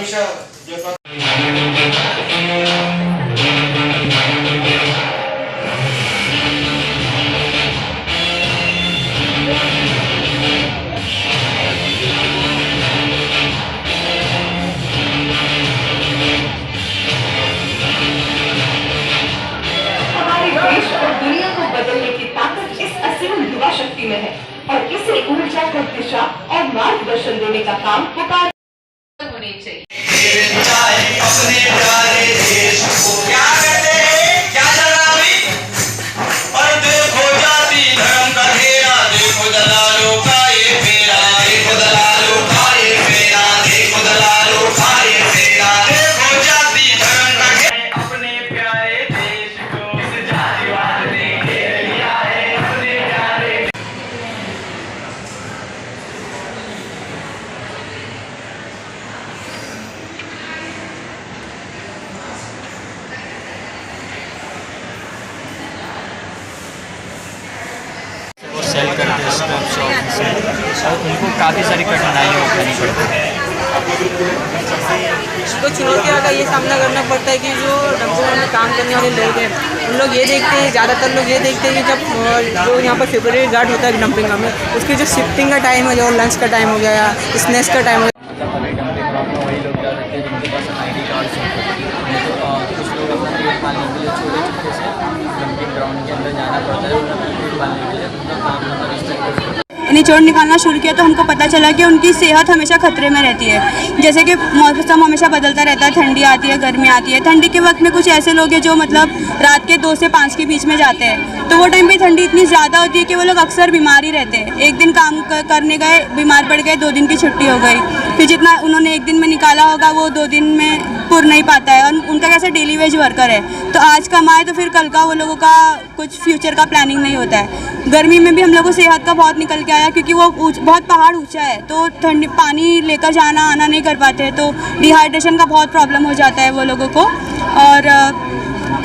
हमेशा जो बदलने की ताकत इस असीम युवा शक्ति में है और इसे ऊर्जा को दिशा और मार्गदर्शन देने का काम पुकार होनी चाहिए। अपने प्यारे देश को क्या कहते हैं, क्या जनाबी? और देखो जाति धर्म का घेरा, देखो दलालों का ये फेरा, देखो दलालों का ये फेरा, देखो दलालों का ये फेरा, देखो जाति धर्म का घेरा। अपने प्यारे देश को इस जातिवाद ने घेर लिया है, अपने प्यारे। वो सेल करते हैं स्टॉप शॉप से, और उनको काफ़ी सारी कठिनाइयाँ उठानी पड़ती है। तो चुनौतियों का ये सामना करना पड़ता है कि जो डंपिंग में काम करने वाले लोग हैं उन लोग ये देखते हैं, ज़्यादातर लोग ये देखते हैं कि जब जो यहाँ पर सिक्योरिटी गार्ड होता है डंपिंग में, उसकी जो शिफ्टिंग का टाइम हो गया और लंच का टाइम हो गया या स्नैक्स का टाइम हो गया, मतलब अभी डंपिंग ग्राउंड में वही लोग जा सकते हैं जिनके पास ID कार्ड्स होते हैं। तो कुछ लोग अपना पेट पालने के लिए छोटे छोटे से डंपिंग ग्राउंड के अंदर जाना पड़ता है, अपना पेट पालने के लिए उनका काम मतलब इस तरीके से। निचोड़ निकालना शुरू किया तो हमको पता चला कि उनकी सेहत हमेशा खतरे में रहती है। जैसे कि मौसम हमेशा बदलता रहता है, ठंडी आती है, गर्मी आती है। ठंडी के वक्त में कुछ ऐसे लोग हैं जो मतलब रात के 2 से 5 के बीच में जाते हैं, तो वो टाइम पे ठंडी इतनी ज़्यादा होती है कि वो लोग अक्सर बीमार ही रहते हैं। एक दिन काम करने गए, बीमार पड़ गए, 2 दिन की छुट्टी हो गई, फिर जितना उन्होंने 1 दिन में निकाला होगा वो 2 दिन में पूर नहीं पाता है। और उनका कैसे डेली वेज वर्कर है, तो आज कमाए तो फिर कल का वो लोगों का कुछ फ्यूचर का प्लानिंग नहीं होता है। गर्मी में भी हम लोग को सेहत का बहुत निकल के आया, क्योंकि वो बहुत पहाड़ ऊंचा है, तो ठंडी पानी लेकर जाना आना नहीं कर पाते हैं, तो डिहाइड्रेशन का बहुत प्रॉब्लम हो जाता है वो लोगों को। और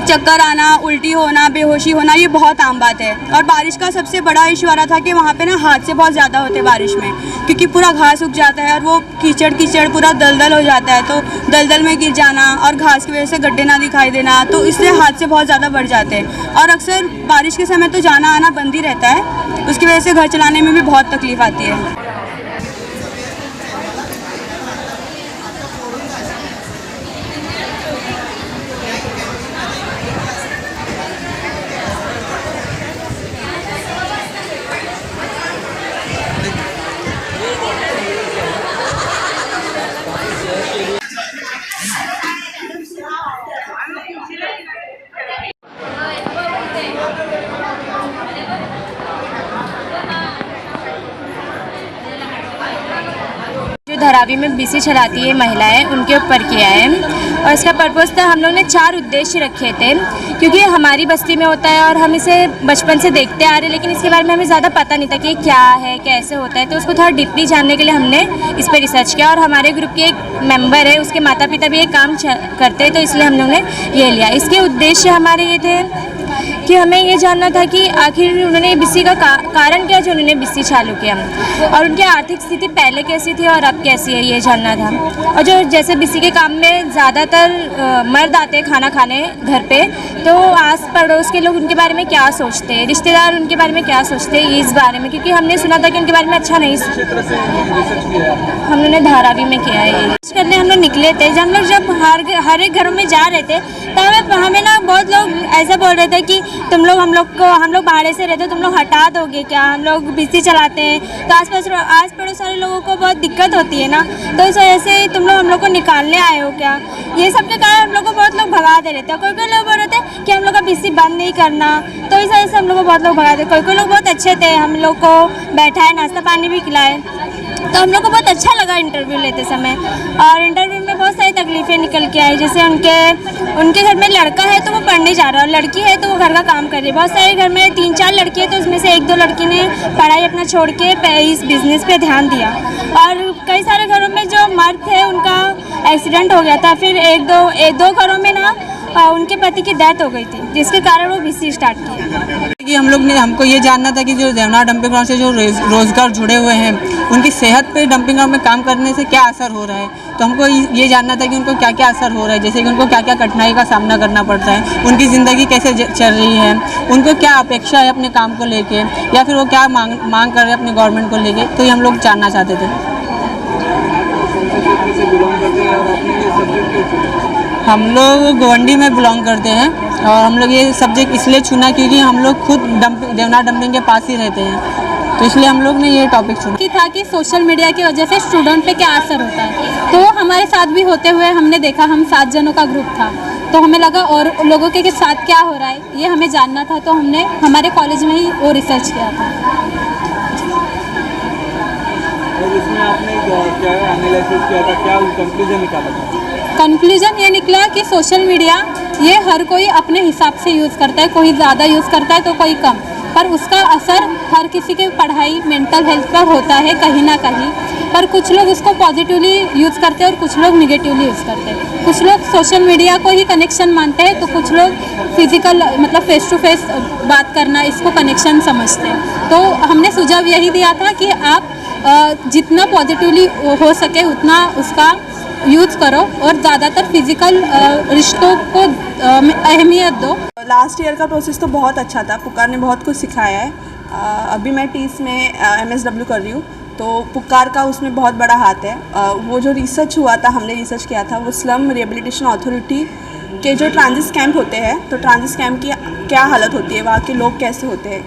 चक्कर आना, उल्टी होना, बेहोशी होना, ये बहुत आम बात है। और बारिश का सबसे बड़ा इशू आ रहा था कि वहाँ पे ना हादसे बहुत ज़्यादा होते हैं बारिश में, क्योंकि पूरा घास उग जाता है और वो कीचड़ कीचड़ पूरा दलदल हो जाता है, तो दलदल में गिर जाना और घास की वजह से गड्ढे ना दिखाई देना, तो इससे हादसे बहुत ज़्यादा बढ़ जाते हैं। और अक्सर बारिश के समय तो जाना आना बंद ही रहता है, उसकी वजह से घर चलाने में भी बहुत तकलीफ आती है। जो धारावी में BC चलाती है महिलाएं, उनके ऊपर किया है। और इसका पर्पज़ था, हम लोग ने 4 उद्देश्य रखे थे, क्योंकि हमारी बस्ती में होता है और हम इसे बचपन से देखते आ रहे, लेकिन इसके बारे में हमें ज़्यादा पता नहीं था कि ये क्या है, कैसे होता है। तो उसको थोड़ा डीपली जानने के लिए हमने इस पर रिसर्च किया। और हमारे ग्रुप के एक मेंबर है, उसके माता पिता भी ये काम करते हैं, तो इसलिए हम लोग ने ये लिया। इसके उद्देश्य हमारे ये थे कि हमें ये जानना था कि आखिर उन्होंने BC का कारण क्या जो उन्होंने BC चालू किया, और उनकी आर्थिक स्थिति पहले कैसी थी और अब कैसी है, ये जानना था। और जो जैसे BC के काम में ज़्यादातर मर्द आते हैं खाना खाने घर पे, तो आस पड़ोस के लोग उनके बारे में क्या सोचते हैं, रिश्तेदार उनके बारे में क्या सोचते हैं, इस बारे में, क्योंकि हमने सुना था कि उनके बारे में अच्छा नहीं। हम लोगों ने धारावी में किया है ये करने। हम लोग निकले थे, जब हर एक घरों में जा रहे थे, तब हमें ना बहुत लोग ऐसा बोल रहे थे कि तुम लोग हम लोग भाड़े से रहते, तुम लोग हटा दोगे क्या, हम लोग BC चलाते हैं, तो आस पड़ोस वाले लोगों को बहुत दिक्कत होती है ना, तो इस वजह से तुम लोग हम लोग को निकालने आए हो क्या। ये सब के कारण हम लोग को बहुत लोग भगा दे रहे थे। कोई लोग बोल रहे थे कि हम लोग का BC बंद नहीं करना, तो इस वजह से हम लोग को बहुत लोग भगा दे। कोई लोग बहुत अच्छे थे, हम लोग को बैठाए, नाश्ता पानी भी खिलाए, तो हम लोग को बहुत अच्छा लगा इंटरव्यू लेते समय। और इंटरव्यू में बहुत सारी तकलीफ़ें निकल के आई, जैसे उनके घर में लड़का है तो वो पढ़ने जा रहा है, और लड़की है तो वो घर का काम कर रही है। बहुत सारे घर में 3-4 लड़की है, तो उसमें से 1-2 लड़की ने पढ़ाई अपना छोड़ के इस बिज़नेस पे ध्यान दिया। और कई सारे घरों में जो मर्द थे उनका एक्सीडेंट हो गया था, फिर एक दो घरों में ना उनके पति की डेथ हो गई थी, जिसके कारण वो बीसी स्टार्ट किया। कि हमको ये जानना था कि जो देवनार डंपिंग ग्राउंड से जो रोज़गार जुड़े हुए हैं उनकी सेहत पे डंपिंग ग्राउंड में काम करने से क्या असर हो रहा है। तो हमको ये जानना था कि उनको क्या क्या असर हो रहा है, जैसे कि उनको क्या क्या कठिनाई का सामना करना पड़ता है, उनकी ज़िंदगी कैसे चल रही है, उनको क्या अपेक्षा है अपने काम को लेके, या फिर वो क्या मांग कर रहे हैं अपने गवर्नमेंट को लेके। तो ये हम लोग जानना चाहते थे। हम लोग गोवंडी में बिलोंग करते हैं और हम लोग ये सब्जेक्ट इसलिए चुना क्योंकि हम लोग खुद देवनार डंपिंग के पास ही रहते हैं, तो इसलिए हम लोग ने ये टॉपिक चुना। कि था कि सोशल मीडिया की वजह से स्टूडेंट पे क्या असर होता है, तो हमारे साथ भी होते हुए हमने देखा। हम 7 जनों का ग्रुप था, तो हमें लगा और लोगों के साथ क्या हो रहा है ये हमें जानना था, तो हमने हमारे कॉलेज में ही वो रिसर्च किया था। और इसमें आपने क्या एनालिसिस किया था, क्या कंक्लूजन निकाला था? कंक्लूजन ये निकला कि सोशल मीडिया ये हर कोई अपने हिसाब से यूज़ करता है, कोई ज़्यादा यूज़ करता है तो कोई कम, पर उसका असर हर किसी के पढ़ाई मेंटल हेल्थ पर होता है कहीं ना कहीं। पर कुछ लोग उसको पॉजिटिवली यूज़ करते हैं और कुछ लोग निगेटिवली यूज़ करते हैं। कुछ लोग सोशल मीडिया को ही कनेक्शन मानते हैं, तो कुछ लोग फिजिकल मतलब फेस टू फेस बात करना इसको कनेक्शन समझते हैं। तो हमने सुझाव यही दिया था कि आप जितना पॉजिटिवली हो सके उतना उसका यूज़ करो और ज़्यादातर फिजिकल रिश्तों को अहमियत दो। लास्ट ईयर का प्रोसेस तो बहुत अच्छा था, पुकार ने बहुत कुछ सिखाया है। अभी मैं टीस में MSW कर रही हूँ, तो पुकार का उसमें बहुत बड़ा हाथ है। वो जो रिसर्च हुआ था, हमने रिसर्च किया था, वो स्लम रिहेबिलिटेशन अथॉरिटी के जो ट्रांजिट कैंप होते हैं, तो ट्रांजिट कैंप की क्या हालत होती है, वहाँ के लोग कैसे होते हैं,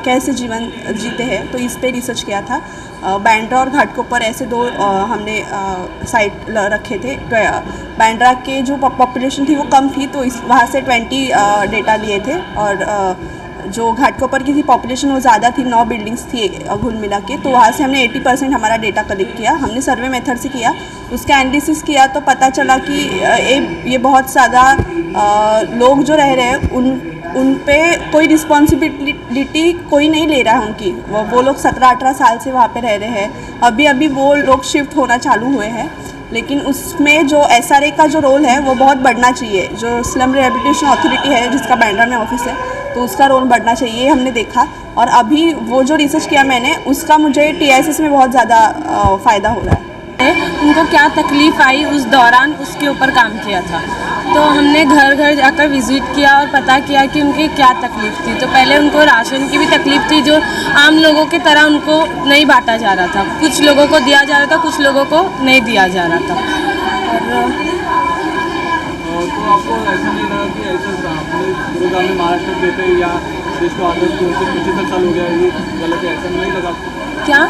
कैसे जीवन जीते हैं, तो इस पे रिसर्च किया था। बांद्रा और घाटकोपर ऐसे 2 हमने साइट रखे थे। बांद्रा के जो पॉपुलेशन थी वो कम थी, तो वहाँ से 20 डेटा लिए थे, और जो घाटकोपर की थी पॉपुलेशन वो ज़्यादा थी, 9 बिल्डिंग्स थी घुल मिला के, तो वहाँ से हमने 80% हमारा डेटा कलेक्ट किया। हमने सर्वे मेथड से किया, उसका एनालिसिस किया, तो पता चला कि ये बहुत ज़्यादा लोग जो रह रहे हैं उन पे कोई रिस्पॉन्सिबिलिटी कोई नहीं ले रहा है उनकी। वो लोग 17-18 साल से वहाँ पे रह रहे हैं। अभी वो लोग शिफ्ट होना चालू हुए हैं, लेकिन उसमें जो SRA का जो रोल है वो बहुत बढ़ना चाहिए। जो स्लम रिहेबिलिटेशन अथॉरिटी है, जिसका बांद्रा में ऑफिस है, तो उसका रोल बढ़ना चाहिए, हमने देखा। और अभी वो जो रिसर्च किया मैंने, उसका मुझे TISS में बहुत ज़्यादा फ़ायदा हो रहा है। उनको क्या तकलीफ़ आई उस दौरान, उसके ऊपर काम किया था। तो हमने घर घर जाकर विज़िट किया और पता किया कि उनकी क्या तकलीफ़ थी। तो पहले उनको राशन की भी तकलीफ़ थी, जो आम लोगों की तरह उनको नहीं बांटा जा रहा था। कुछ लोगों को दिया जा रहा था, कुछ लोगों को नहीं दिया जा रहा था। और तो आपको ऐसा नहीं लगा कि ऐसा गुरुग्राम में महाराष्ट्र देते या देश को आज़ाद को 75 साल हो गया, ये गलत है, ऐसा नहीं लगा? क्या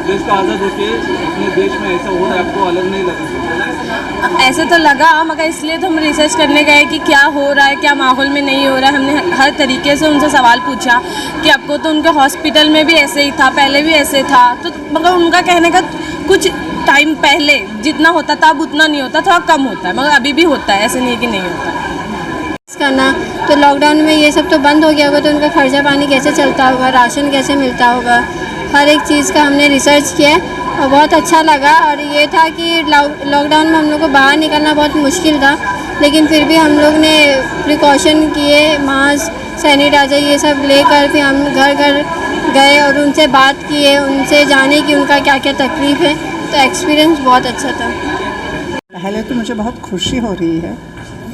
देश को आज़ाद होके अपने देश में ऐसा हो रहा है, आपको अलग नहीं लगा? ऐसे तो लगा, मगर इसलिए तो हम रिसर्च करने गए कि क्या हो रहा है, क्या माहौल में नहीं हो रहा है। हमने हर तरीके से उनसे सवाल पूछा कि आपको तो उनके हॉस्पिटल में भी ऐसे ही था, पहले भी ऐसे था, तो मगर उनका कहने का कुछ टाइम पहले जितना होता था अब उतना नहीं होता, थोड़ा कम होता है, मगर अभी भी होता है, ऐसे नहीं कि नहीं होता। करना तो लॉकडाउन में ये सब तो बंद हो गया होगा, तो उनका खर्चा पानी कैसे चलता होगा, राशन कैसे मिलता होगा, हर एक चीज़ का हमने रिसर्च किया और बहुत अच्छा लगा। और ये था कि लॉकडाउन में हम लोग को बाहर निकलना बहुत मुश्किल था, लेकिन फिर भी हम लोग ने प्रिकॉशन किए, मास्क, सैनिटाइजर ये सब लेकर फिर हम घर घर गए और उनसे बात किए, उनसे जाने कि उनका क्या क्या तकलीफ़ है। तो एक्सपीरियंस बहुत अच्छा था। पहले तो मुझे बहुत खुशी हो रही है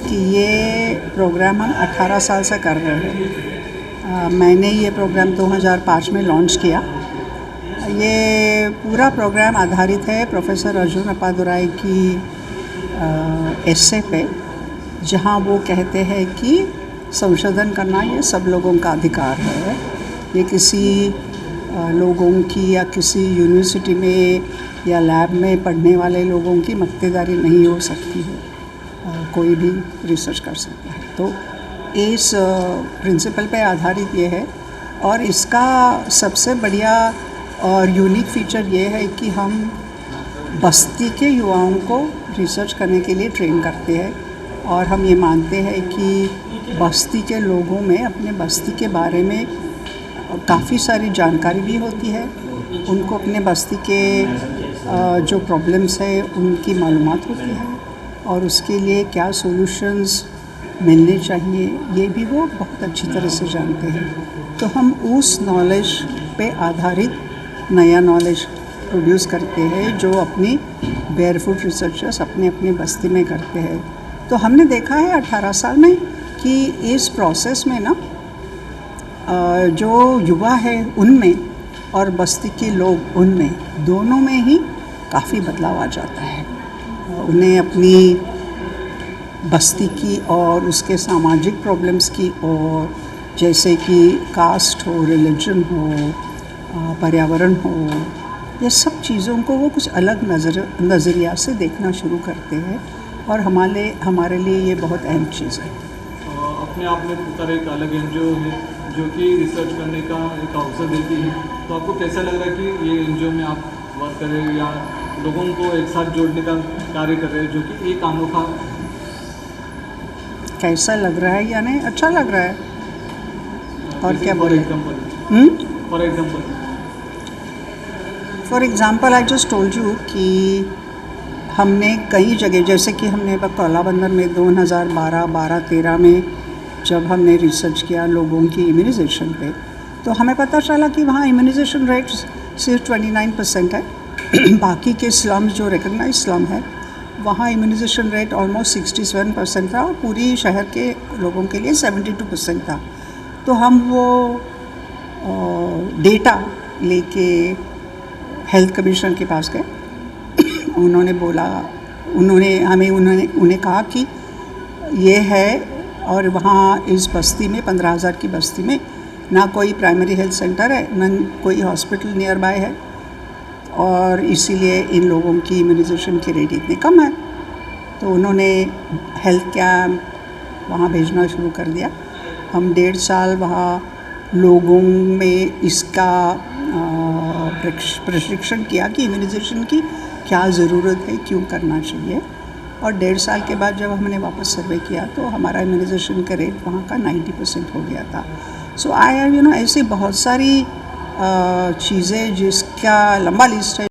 कि ये प्रोग्राम हम 18 साल से कर रहे हैं। मैंने ये प्रोग्राम 2005 में लॉन्च किया। ये पूरा प्रोग्राम आधारित है प्रोफेसर अर्जुन अप्पादुराई की एस्से पे, जहाँ वो कहते हैं कि संशोधन करना ये सब लोगों का अधिकार है। ये किसी लोगों की या किसी यूनिवर्सिटी में या लैब में पढ़ने वाले लोगों की मक्तेदारी नहीं हो सकती है, कोई भी रिसर्च कर सकता है। तो इस प्रिंसिपल पे आधारित ये है। और इसका सबसे बढ़िया और यूनिक फीचर ये है कि हम बस्ती के युवाओं को रिसर्च करने के लिए ट्रेन करते हैं, और हम ये मानते हैं कि बस्ती के लोगों में अपने बस्ती के बारे में काफ़ी सारी जानकारी भी होती है, उनको अपने बस्ती के जो प्रॉब्लम्स है उनकी मालूमात होती है, और उसके लिए क्या सॉल्यूशंस मिलने चाहिए, ये भी वो बहुत अच्छी तरह से जानते हैं। तो हम उस नॉलेज पे आधारित नया नॉलेज प्रोड्यूस करते हैं जो अपनी बेयरफुट रिसर्चर्स अपने अपने बस्ती में करते हैं। तो हमने देखा है 18 साल में कि इस प्रोसेस में ना जो युवा है उनमें और बस्ती के लोग उनमें, दोनों में ही काफ़ी बदलाव आ जाता है। उन्हें अपनी बस्ती की और उसके सामाजिक प्रॉब्लम्स की और जैसे कि कास्ट हो, रिलीजन हो, पर्यावरण हो, ये सब चीज़ों को वो कुछ अलग नज़रिया से देखना शुरू करते हैं और हमारे लिए ये बहुत अहम चीज़ है। अपने आप में पुकार एक अलग एनजीओ है जो कि रिसर्च करने का एक अवसर देती है, तो आपको कैसा लग रहा है कि ये एनजीओ में आप वर्क कर रहे हैं या लोगों को एक साथ जोड़ने का कार्य कर रहे हैं, जो कि एक अनोखा? कैसा लग रहा है यानी अच्छा लग रहा है। और क्या for example I just told you कि हमने कई जगह, जैसे कि हमने कौलाबंदर में 2012-13 में जब हमने रिसर्च किया लोगों की इम्यूनाइजेशन पे, तो हमें पता चला कि वहाँ इम्यूनाइजेशन रेट सिर्फ 29% है। बाकी के स्लम्स जो रिकग्नाइज स्लम है वहाँ इम्यूनाइजेशन रेट ऑलमोस्ट 67% था और पूरी शहर के लोगों के लिए 72% था। तो हम वो डेटा लेके हेल्थ कमिश्नर के पास गए। उन्हें कहा कि ये है और वहाँ इस बस्ती में 15,000 की बस्ती में ना कोई प्राइमरी हेल्थ सेंटर है, ना कोई हॉस्पिटल नियर बाय है और इसीलिए इन लोगों की इम्यूनाइजेशन की रेट इतनी कम है। तो उन्होंने हेल्थ कैंप वहाँ भेजना शुरू कर दिया। हम 1.5 साल वहाँ लोगों में इसका प्रशिक्षण किया कि इम्यूनाइजेशन की क्या ज़रूरत है, क्यों करना चाहिए। और 1.5 साल के बाद जब हमने वापस सर्वे किया तो हमारा इम्यूनाइजेशन का रेट वहाँ का 90% हो गया था। सो ऐसी बहुत सारी चीज़ें जिसका लंबा लिस्ट है।